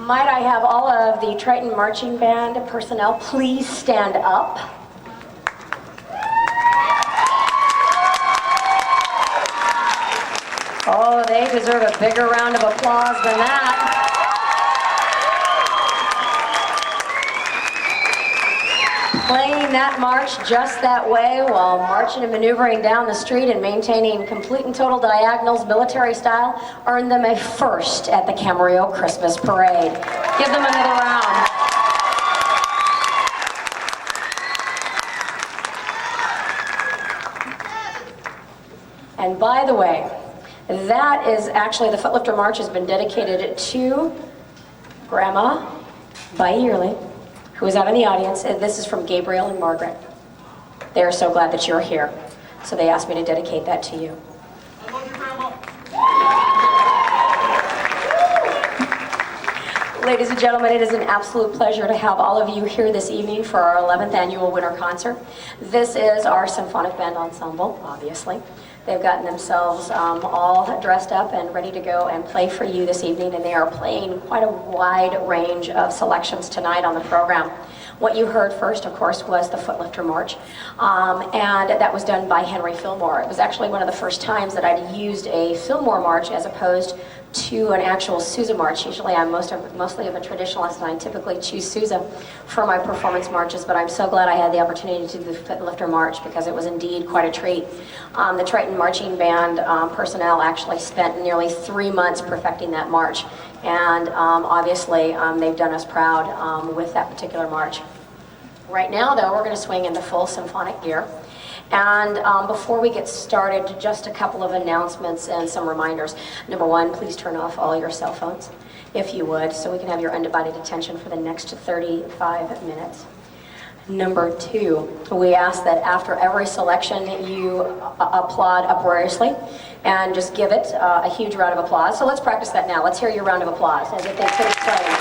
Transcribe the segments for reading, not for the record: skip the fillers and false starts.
Might I have all of the Triton Marching Band personnel please stand up? Oh, they deserve a bigger round of applause than that. Playing that march just that way while marching and maneuvering down the street and maintaining complete and total diagonals, military style, earned them a first at the Camarillo Christmas Parade. Give them another round. And by the way, that is actually, the Footlifter March has been dedicated to Grandma Yearly, who is out in the audience. This is from Gabriel and Margaret. They are so glad that you're here. So they asked me to dedicate that to you. I love you, Grandma. Ladies and gentlemen, it is an absolute pleasure to have all of you here this evening for our 11th annual winter concert. This is our symphonic band ensemble, obviously. They've gotten themselves all dressed up and ready to go and play for you this evening, and they are playing quite a wide range of selections tonight on the program. What you heard first, of course, was the Footlifter March, and that was done by Henry Fillmore. It was actually one of the first times that I'd used a Fillmore march as opposed to an actual Sousa march. Usually I'm mostly of a traditionalist, and I typically choose Sousa for my performance marches, but I'm so glad I had the opportunity to do the Footlifter March because it was indeed quite a treat. The Triton Marching Band personnel actually spent nearly 3 months perfecting that march, and obviously they've done us proud with that particular march. Right now, though, we're going to swing into full symphonic gear. And before we get started, just a couple of announcements and some reminders. Number one, please turn off all your cell phones, if you would, so we can have your undivided attention for the next 35 minutes. Number two, we ask that after every selection you applaud uproariously and just give it a huge round of applause. So let's practice that now. Let's hear your round of applause as if they finish playing.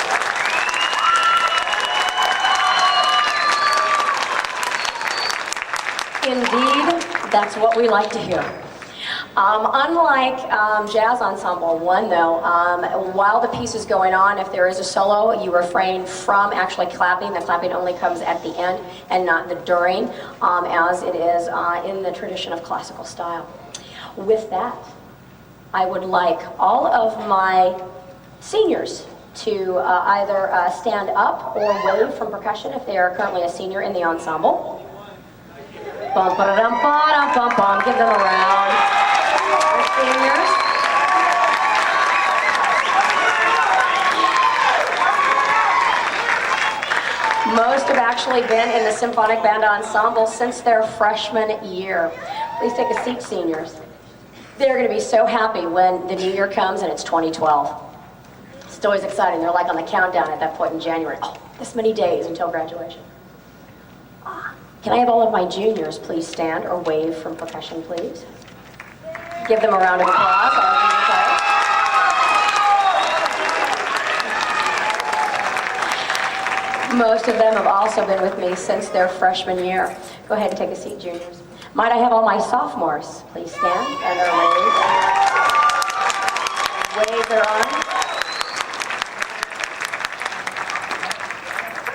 Indeed, that's what we like to hear. Unlike jazz ensemble one, though, while the piece is going on, if there is a solo, you refrain from actually clapping. The clapping only comes at the end and not the during, as it is in the tradition of classical style. With that, I would like all of my seniors to either stand up or wave from percussion if they are currently a senior in the ensemble. Bum, ba-da-dum, ba-dum, bum, bum. Give them a round. Our seniors. Most have actually been in the symphonic band ensemble since their freshman year. Please take a seat, seniors. They're going to be so happy when the new year comes and it's 2012. It's always exciting. They're like on the countdown at that point in January. Oh, this many days until graduation. Can I have all of my juniors please stand or wave from percussion, please? Give them a round of applause. Most of them have also been with me since their freshman year. Go ahead and take a seat, juniors. Might I have all my sophomores please stand and wave their arms.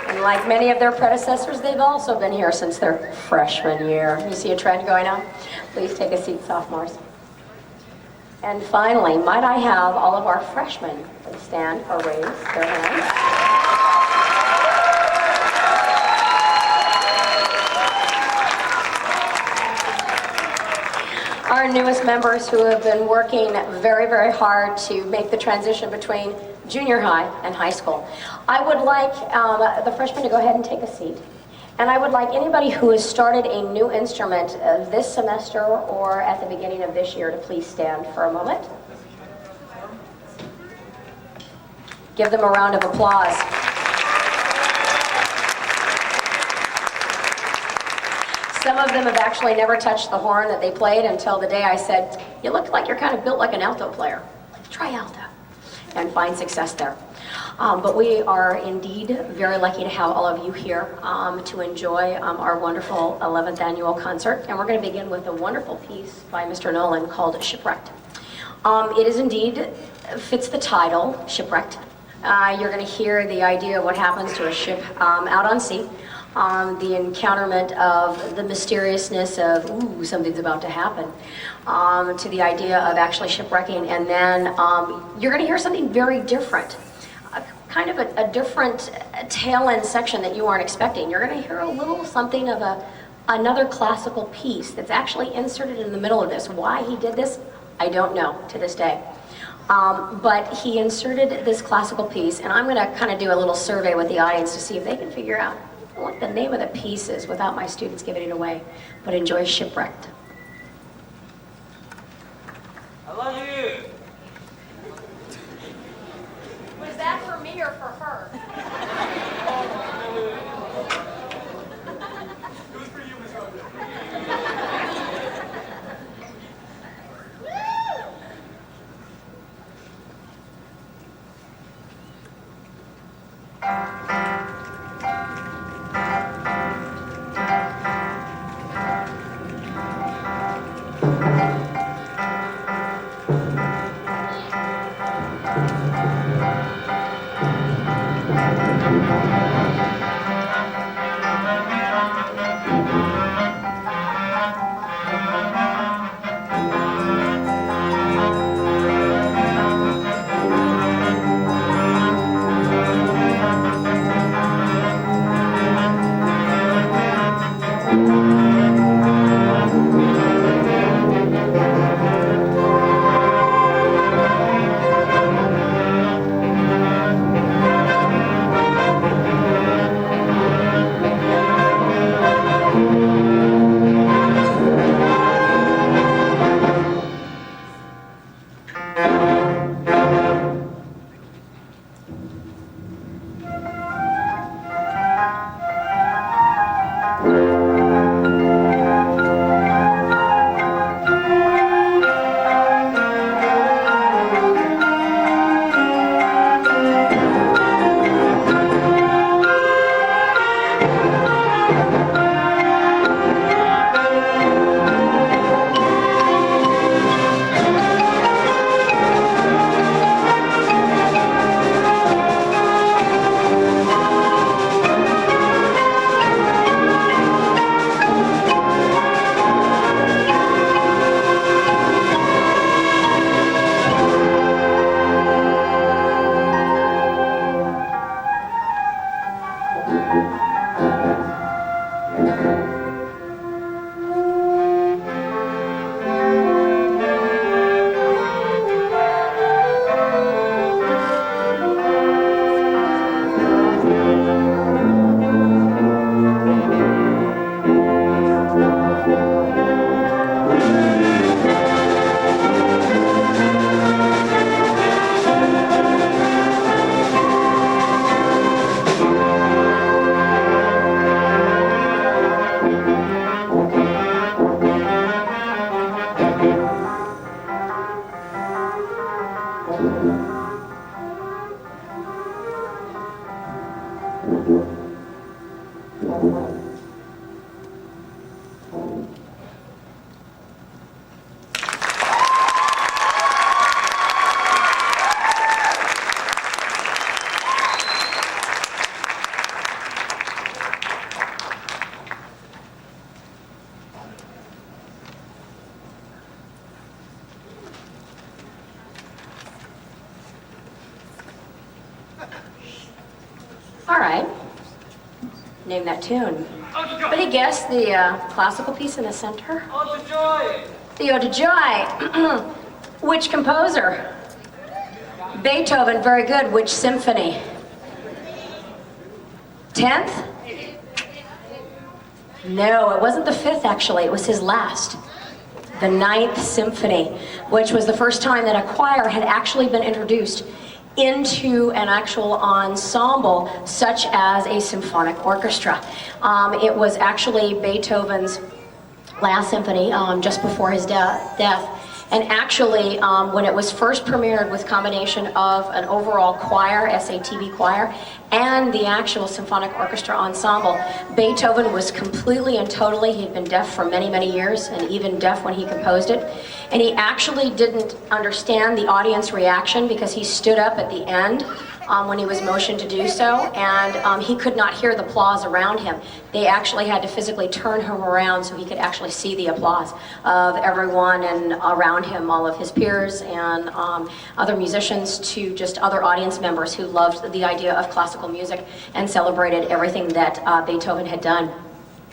And like many of their predecessors, they've also been here since their freshman year. You see a trend going on? Please take a seat, sophomores. And finally, might I have all of our freshmen please stand or raise their hands. Our newest members who have been working very, very hard to make the transition between junior high and high school. I would like the freshmen to go ahead and take a seat. And I would like anybody who has started a new instrument this semester or at the beginning of this year to please stand for a moment. Give them a round of applause. Some of them have actually never touched the horn that they played until the day I said, you look like you're kind of built like an alto player. Try alto. And find success there. But we are indeed very lucky to have all of you here to enjoy our wonderful 11th annual concert. And we're going to begin with a wonderful piece by Mr. Nolan called Shipwrecked. It is indeed, fits the title, Shipwrecked. You're going to hear the idea of what happens to a ship out on sea. The encounterment of the mysteriousness of, ooh, something's about to happen, to the idea of actually shipwrecking, and then you're going to hear something very different, kind of a different tail end section that you aren't expecting. You're going to hear a little something of another classical piece that's actually inserted in the middle of this. Why he did this, I don't know to this day. But he inserted this classical piece, and I'm going to kind of do a little survey with the audience to see if they can figure out what the name of the piece is without my students giving it away, but enjoy Shipwrecked. I love you. Was that for me or for her? It was for you, Miss Rogers. name that tune. Anybody guess the classical piece in the center? Ode to Joy. The Ode to Joy. Which composer? Beethoven, very good. Which symphony? 10th? No, it wasn't the 5th actually, it was his last. The 9th Symphony, which was the first time that a choir had actually been introduced into an actual ensemble such as a symphonic orchestra. It was actually Beethoven's last symphony just before his death. And actually, when it was first premiered with combination of an overall choir, SATB choir, and the actual symphonic orchestra ensemble, Beethoven was completely and totally, he'd been deaf for many, many years, and even deaf when he composed it. And he actually didn't understand the audience reaction because he stood up at the end when he was motioned to do so, and he could not hear the applause around him. They actually had to physically turn him around so he could actually see the applause of everyone and around him, all of his peers and other musicians, to just other audience members who loved the idea of classical music and celebrated everything that Beethoven had done.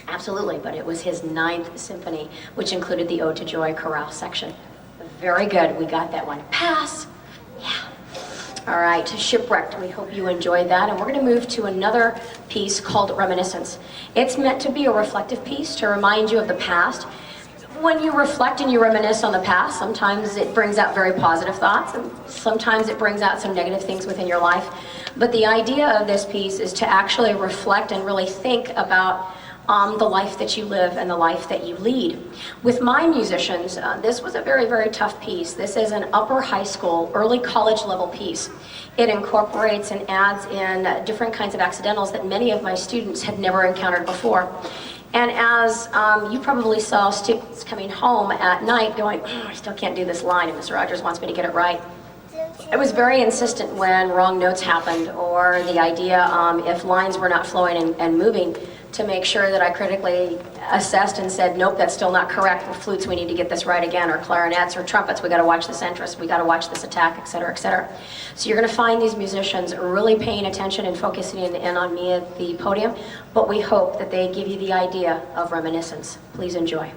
Absolutely, but it was his 9th symphony, which included the Ode to Joy chorale section. Very good, we got that one. Pass. Yeah. All right, Shipwrecked, we hope you enjoyed that. And we're gonna move to another piece called Reminiscence. It's meant to be a reflective piece to remind you of the past. When you reflect and you reminisce on the past, sometimes it brings out very positive thoughts, and sometimes it brings out some negative things within your life. But the idea of this piece is to actually reflect and really think about the life that you live and the life that you lead. With my musicians, this was a very, very tough piece. This is an upper high school, early college level piece. It incorporates and adds in different kinds of accidentals that many of my students had never encountered before. And as you probably saw students coming home at night going, I still can't do this line, and Mr. Rogers wants me to get it right. I was very insistent when wrong notes happened, or the idea if lines were not flowing and moving, to make sure that I critically assessed and said, nope, that's still not correct. With flutes, we need to get this right again, or clarinets, or trumpets, we gotta watch the centrist, we gotta watch this attack, etc., etc. So you're gonna find these musicians really paying attention and focusing in on me at the podium, but we hope that they give you the idea of reminiscence. Please enjoy.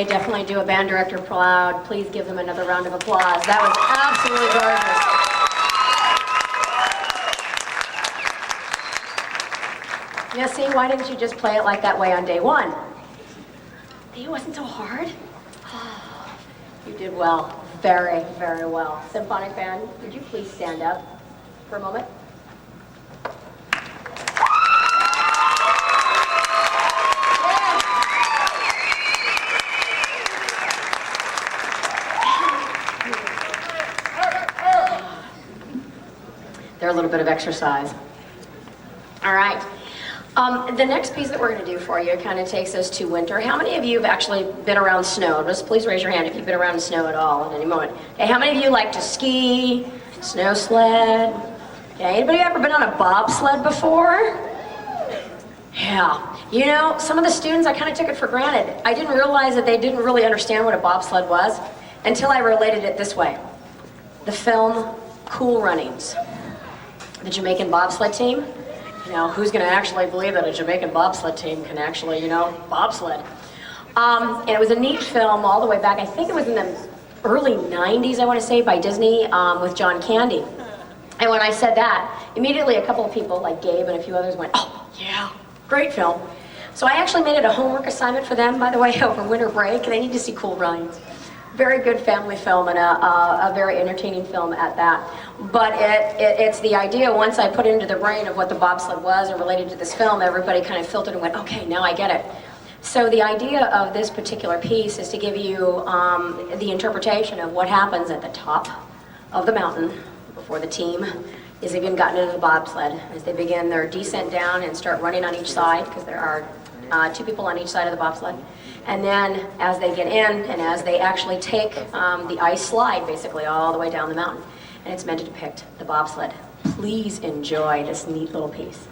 they definitely do a band director proud. Please give them another round of applause. That was absolutely gorgeous. Now see, why didn't you just play it like that way on day one? It wasn't so hard. You did well. Very, very well. Symphonic band, would you please stand up for a moment? They're a little bit of exercise. All right. The next piece that we're going to do for you kind of takes us to winter. How many of you have actually been around snow? Just please raise your hand if you've been around snow at all at any moment. Okay, how many of you like to ski, snow sled? Okay, anybody ever been on a bobsled before? Yeah. You know, some of the students, I kind of took it for granted. I didn't realize that they didn't really understand what a bobsled was until I related it this way. The film Cool Runnings. The Jamaican bobsled team. You know, who's going to actually believe that a Jamaican bobsled team can actually, you know, bobsled? And it was a neat film all the way back. I think it was in the early 90s, I want to say, by Disney with John Candy. And when I said that, immediately a couple of people, like Gabe and a few others, went, oh, yeah, great film. So I actually made it a homework assignment for them, by the way, over winter break. They need to see Cool Runnings. Very good family film and a very entertaining film at that. But it's the idea, once I put it into the brain of what the bobsled was and related to this film, everybody kind of filtered and went, okay, now I get it. So the idea of this particular piece is to give you the interpretation of what happens at the top of the mountain before the team is even gotten into the bobsled, as they begin their descent down and start running on each side, because there are two people on each side of the bobsled. And then as they get in and as they actually take the ice slide basically all the way down the mountain, and it's meant to depict the bobsled. Please enjoy this neat little piece.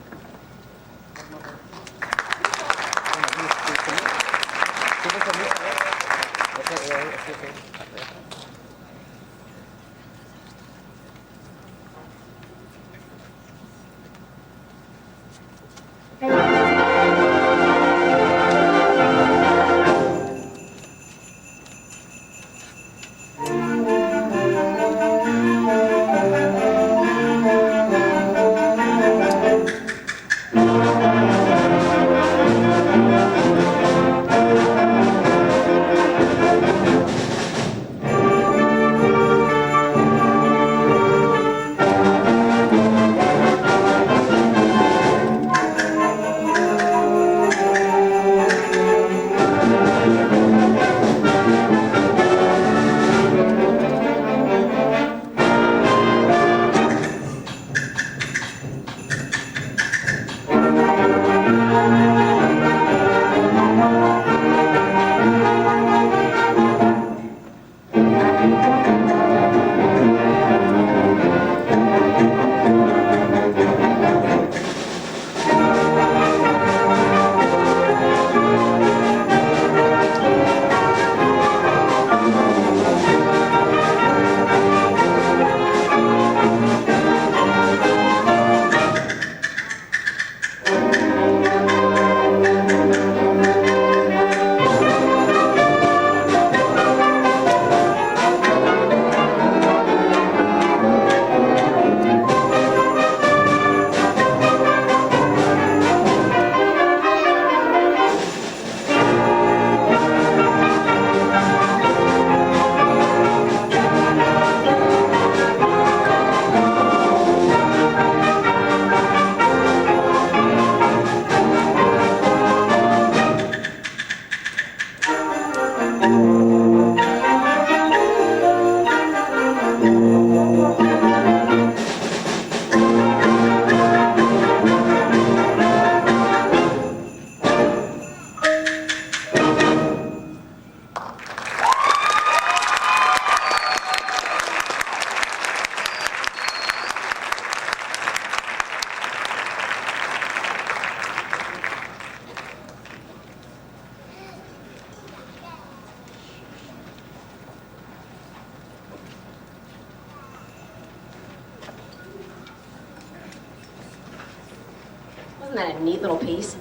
Wasn't that a neat little piece?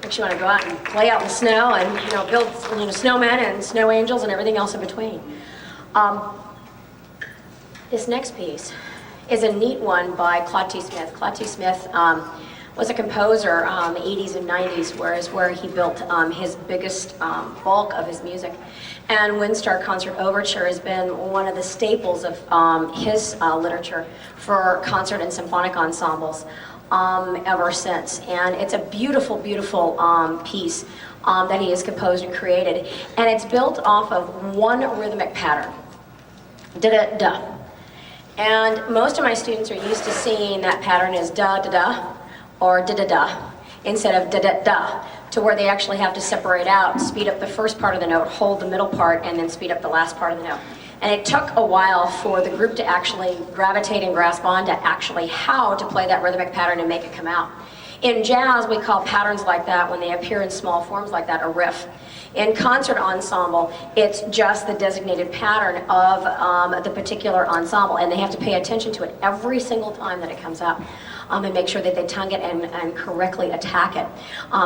Makes you want to go out and play out in the snow and, build, snowmen and snow angels and everything else in between. This next piece is a neat one by Claude T. Smith. Claude T. Smith was a composer in the 80s and 90s, where he built his biggest bulk of his music. And Windstar Concert Overture has been one of the staples of his literature for concert and symphonic ensembles ever since. And it's a beautiful, beautiful piece that he has composed and created. And it's built off of one rhythmic pattern. Da-da-da. And most of my students are used to seeing that pattern as da-da-da or da-da-da instead of da-da-da, to where they actually have to separate out, speed up the first part of the note, hold the middle part, and then speed up the last part of the note. And it took a while for the group to actually gravitate and grasp on to actually how to play that rhythmic pattern and make it come out. In jazz, we call patterns like that, when they appear in small forms like that, a riff. In concert ensemble, it's just the designated pattern of the particular ensemble, and they have to pay attention to it every single time that it comes up, and make sure that they tongue it and correctly attack it.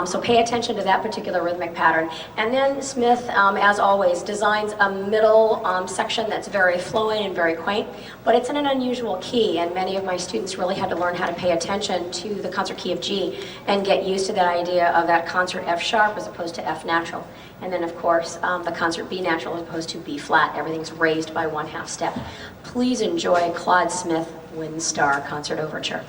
So pay attention to that particular rhythmic pattern. And then Smith, as always, designs a middle section that's very flowing and very quaint, but it's in an unusual key, and many of my students really had to learn how to pay attention to the concert key of G and get used to that idea of that concert F sharp as opposed to F natural. And then, of course, the concert B natural as opposed to B flat. Everything's raised by 1/2 step. Please enjoy Claude Smith Windstar Concert Overture.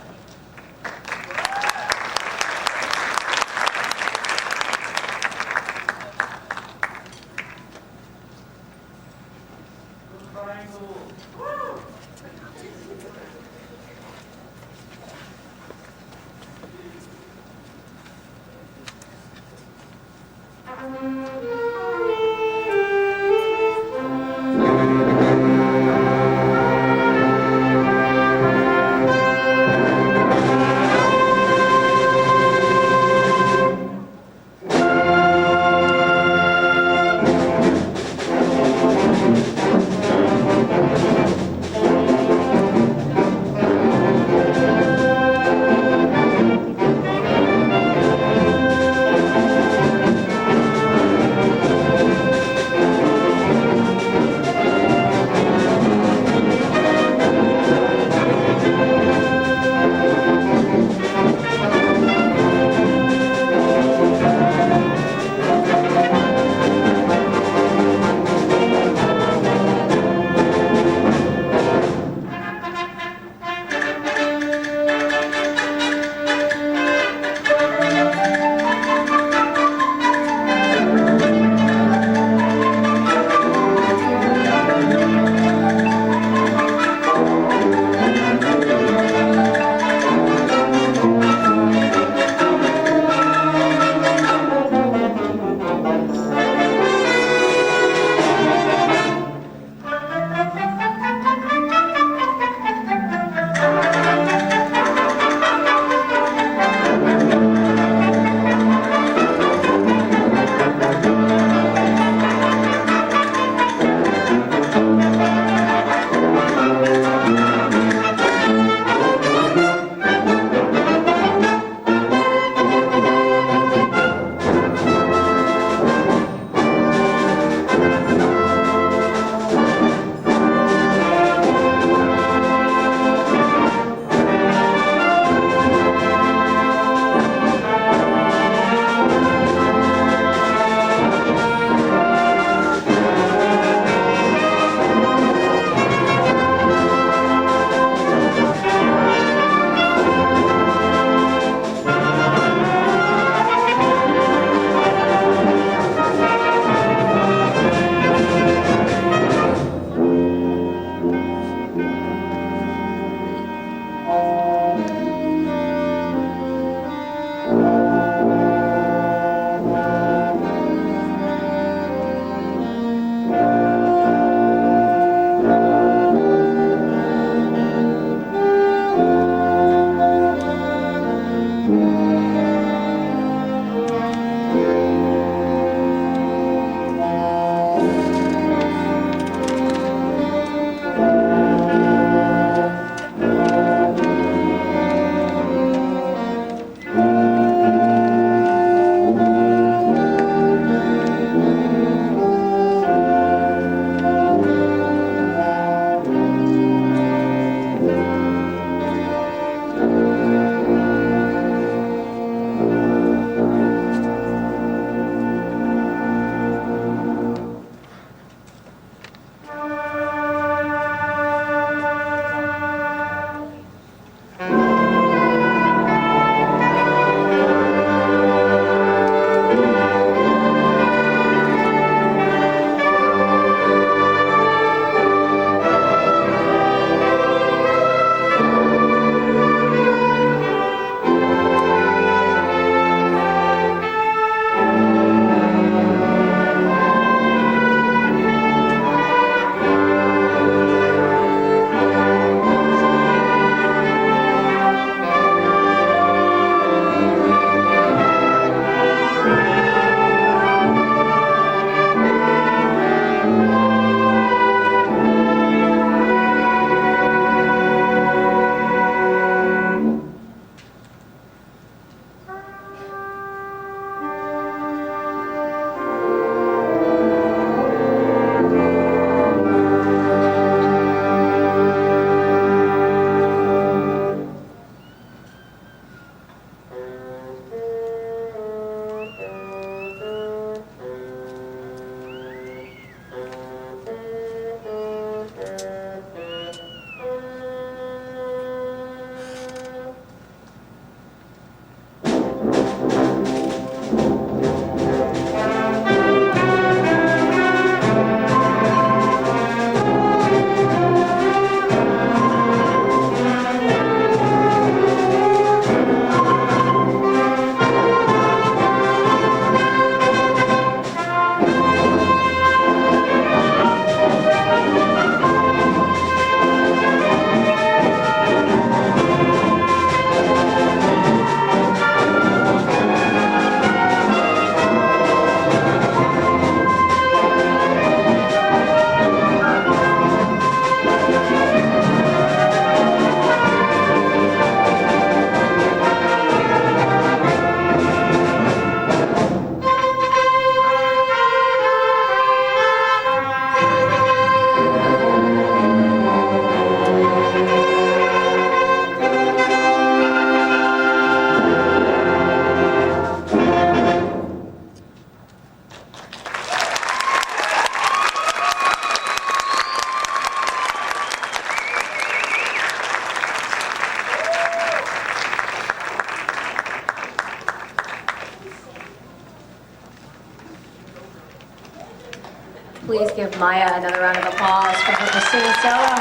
Please give Maya another round of applause for her bassoon solo.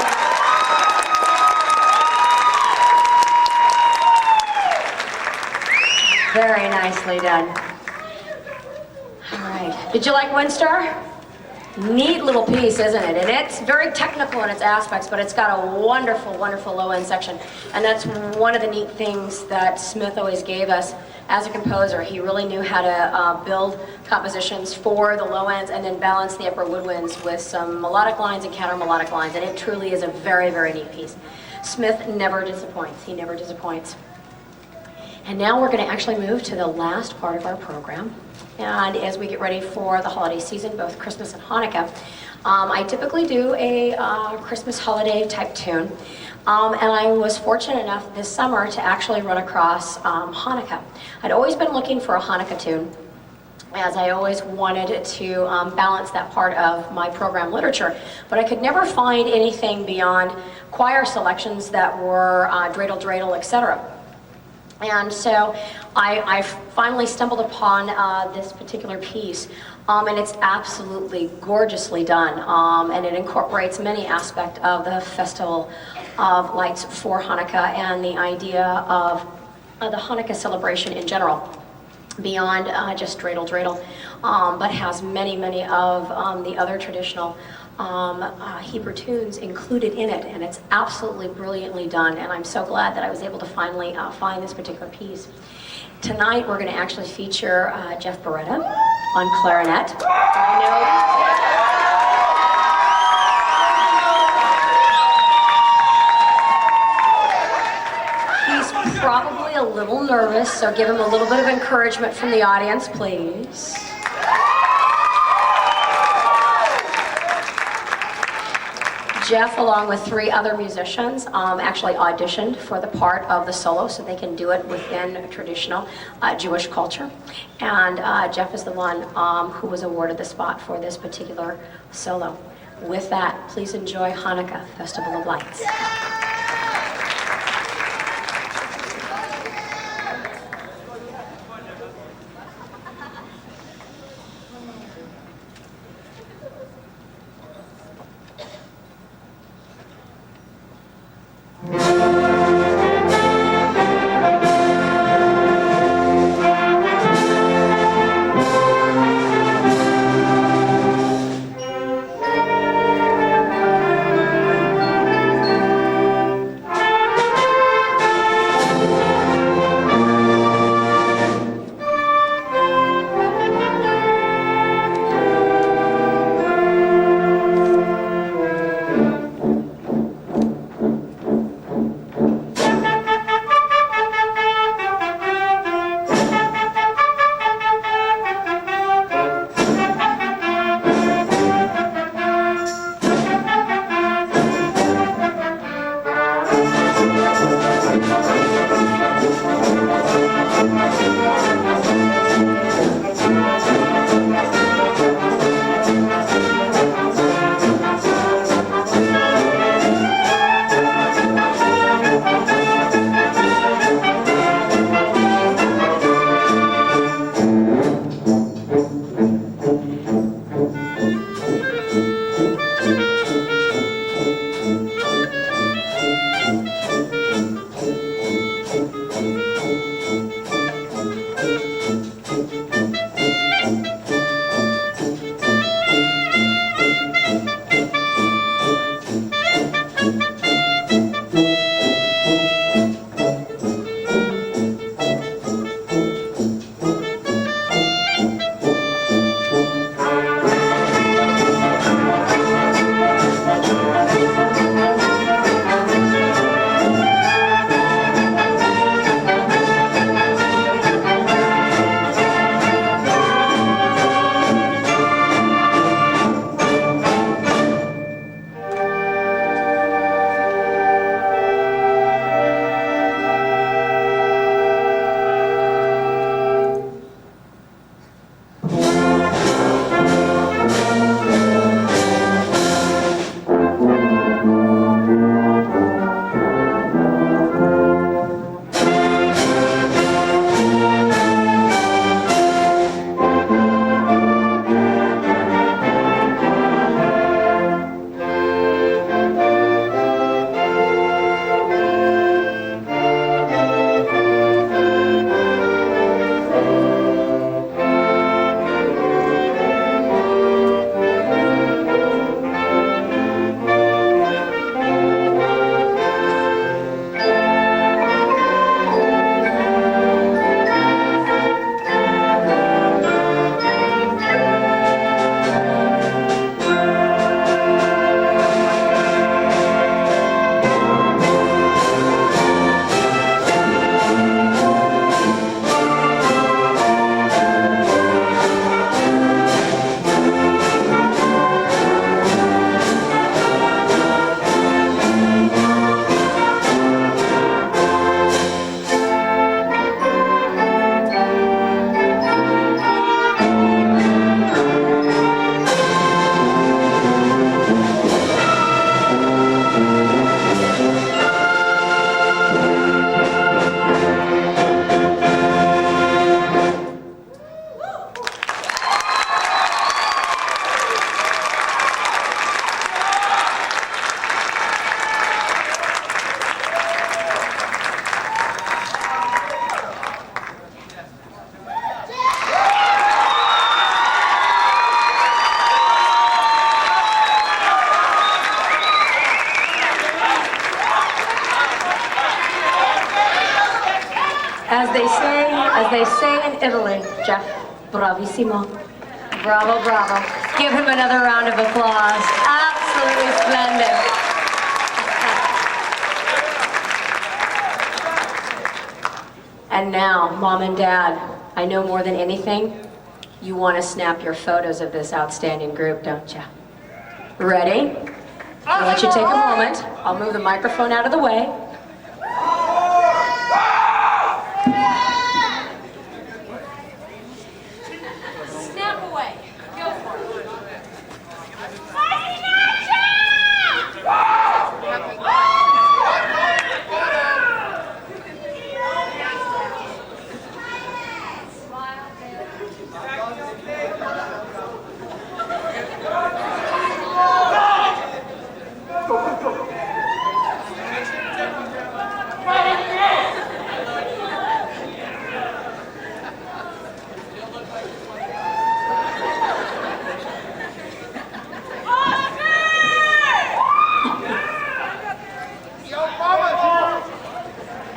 Very nicely done. All right. Did you like Windstar? Neat little piece, isn't it? And it's very technical in its aspects, but it's got a wonderful, wonderful low-end section. And that's one of the neat things that Smith always gave us as a composer. He really knew how to build compositions for the low ends and then balance the upper woodwinds with some melodic lines and counter melodic lines. And it truly is a very, very neat piece. Smith never disappoints. He never disappoints. And now we're going to actually move to the last part of our program. And as we get ready for the holiday season, both Christmas and Hanukkah, I typically do a Christmas holiday type tune. And I was fortunate enough this summer to actually run across Hanukkah. I'd always been looking for a Hanukkah tune, as I always wanted to balance that part of my program literature. But I could never find anything beyond choir selections that were dreidel, dreidel, etc. And so I finally stumbled upon this particular piece, and it's absolutely gorgeously done, and it incorporates many aspects of the Festival of Lights for Hanukkah and the idea of the Hanukkah celebration in general, beyond just dreidel, dreidel, but has many, many of the other traditional Hebrew tunes included in it, and it's absolutely brilliantly done, and I'm so glad that I was able to finally find this particular piece. Tonight we're going to actually feature Jeff Beretta on clarinet. He's probably a little nervous, so give him a little bit of encouragement from the audience, please. Jeff, along with 3 other musicians, actually auditioned for the part of the solo so they can do it within traditional Jewish culture. And Jeff is the one who was awarded the spot for this particular solo. With that, please enjoy Hanukkah, Festival of Lights. As they say in Italy, Jeff, bravissimo. Bravo, bravo. Give him another round of applause. Absolutely splendid. And now, Mom and Dad, I know more than anything, you want to snap your photos of this outstanding group, don't you? Ready? I'll let you take a moment. I'll move the microphone out of the way. Snap away. Go for it.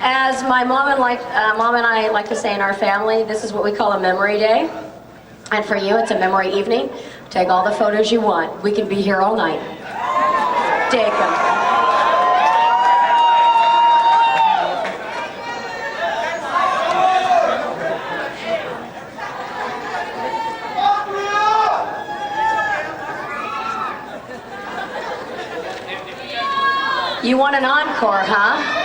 As my mom and I like to say in our family, this is what we call a memory day. And for you, it's a memory evening. Take all the photos you want. We can be here all night. Take them. You want an encore, huh?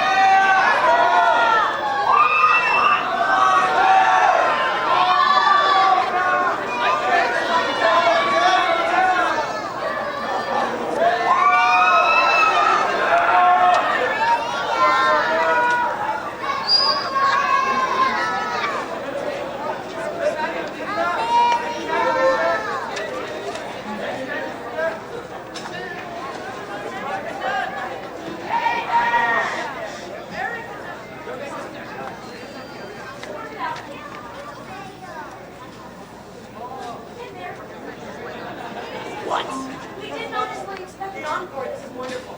We didn't honestly expect an encore. This is wonderful.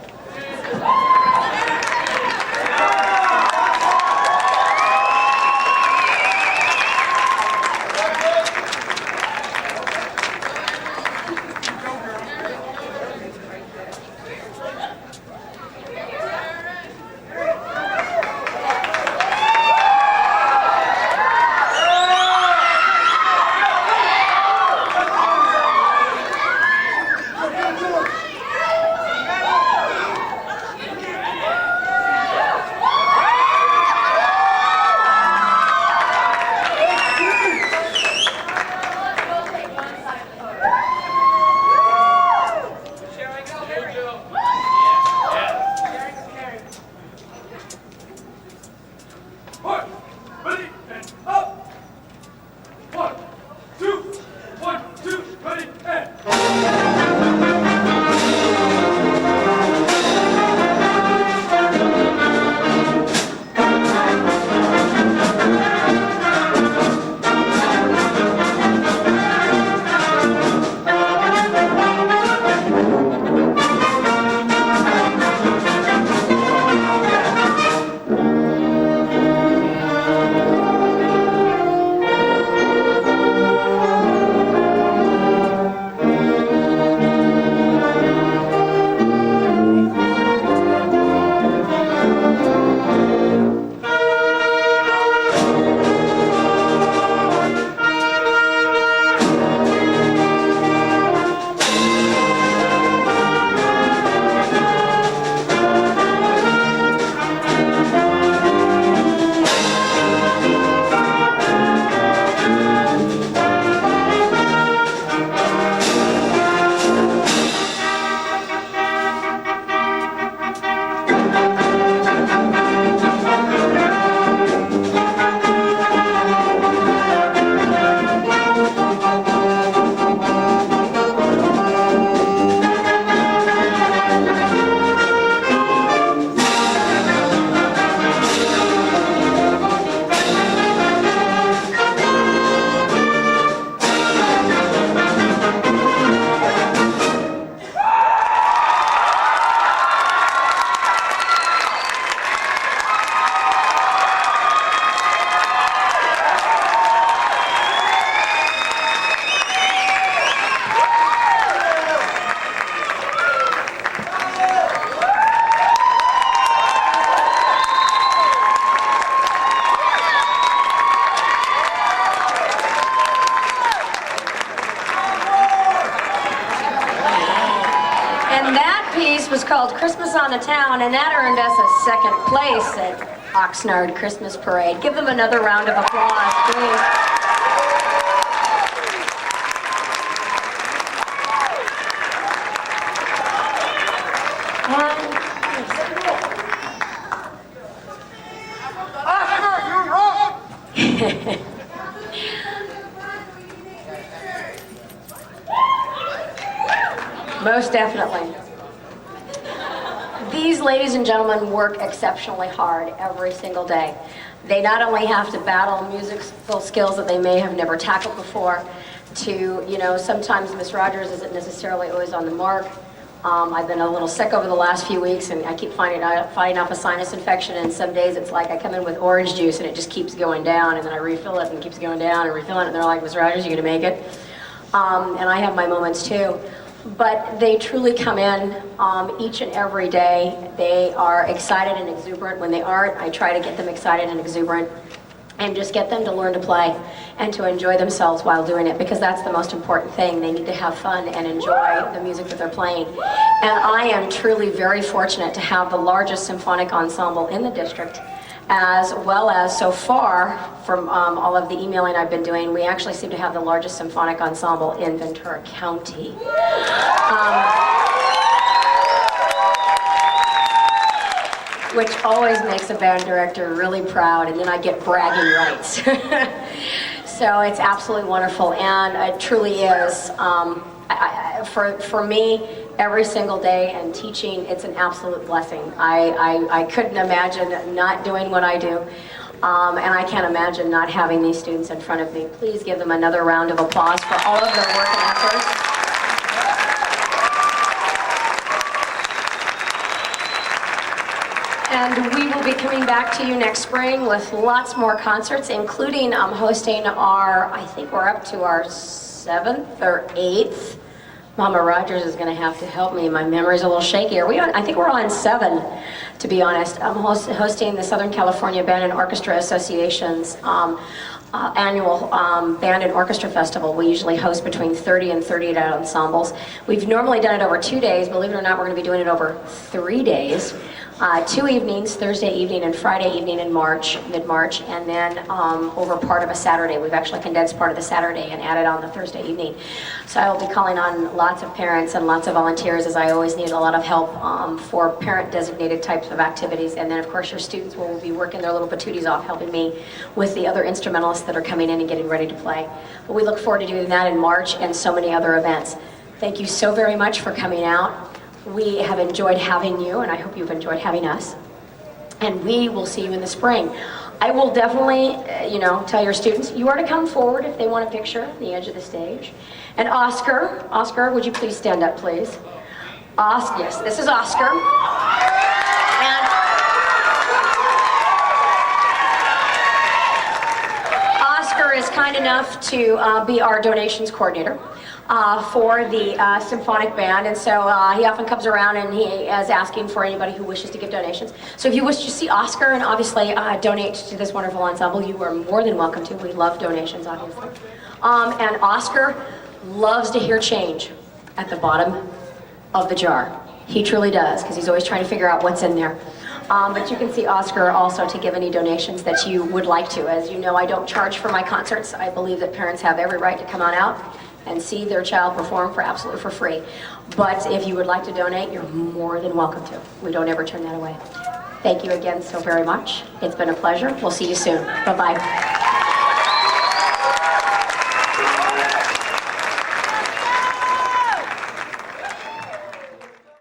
called Christmas on the Town, and that earned us a second place at Oxnard Christmas Parade. Give them another round of applause, please. Most definitely. These ladies and gentlemen work exceptionally hard every single day. They not only have to battle musical skills that they may have never tackled before, sometimes Miss Rogers isn't necessarily always on the mark. I've been a little sick over the last few weeks, and I keep fighting off a sinus infection, and some days it's like I come in with orange juice and it just keeps going down, and then I refill it and it keeps going down and refill it, and they're like, Miss Rogers, you're gonna make it? And I have my moments too. But they truly come in each and every day. They are excited and exuberant. When they aren't, I try to get them excited and exuberant and just get them to learn to play and to enjoy themselves while doing it, because that's the most important thing. They need to have fun and enjoy the music that they're playing. And I am truly very fortunate to have the largest symphonic ensemble in the district, as well as, so far, from all of the emailing I've been doing, we actually seem to have the largest symphonic ensemble in Ventura County. Which always makes a band director really proud, and then I get bragging rights. So it's absolutely wonderful, and it truly is, for me, every single day and teaching, it's an absolute blessing. I couldn't imagine not doing what I do, and I can't imagine not having these students in front of me. Please give them another round of applause for all of their work and effort. And we will be coming back to you next spring with lots more concerts, including hosting I think we're up to our 7th or 8th. Mama Rogers is going to have to help me. My memory's a little shaky. I think we're on 7, to be honest. I'm hosting the Southern California Band and Orchestra Association's annual Band and Orchestra Festival. We usually host between 30 and 38 ensembles. We've normally done it over 2 days. Believe it or not, we're going to be doing it over 3 days. 2 evenings, Thursday evening and Friday evening in mid-March, and then over part of a Saturday. We've actually condensed part of the Saturday and added on the Thursday evening. So I will be calling on lots of parents and lots of volunteers, as I always need a lot of help for parent-designated types of activities. And then, of course, your students will be working their little patooties off, helping me with the other instrumentalists that are coming in and getting ready to play. But we look forward to doing that in March and so many other events. Thank you so very much for coming out. We have enjoyed having you, and I hope you've enjoyed having us. And we will see you in the spring. I will definitely, tell your students, you are to come forward if they want a picture on the edge of the stage. And Oscar, would you please stand up, please? Yes, this is Oscar. And Oscar is kind enough to be our donations coordinator for the symphonic band, and so he often comes around and he is asking for anybody who wishes to give donations. So if you wish to see Oscar and obviously donate to this wonderful ensemble, you are more than welcome to. We love donations, obviously. And Oscar loves to hear change at the bottom of the jar. He truly does, because he's always trying to figure out what's in there. But you can see Oscar also to give any donations that you would like to. As you know, I don't charge for my concerts. I believe that parents have every right to come on out and see their child perform absolutely for free. But if you would like to donate, you're more than welcome to. We don't ever turn that away. Thank you again so very much. It's been a pleasure. We'll see you soon. Bye-bye.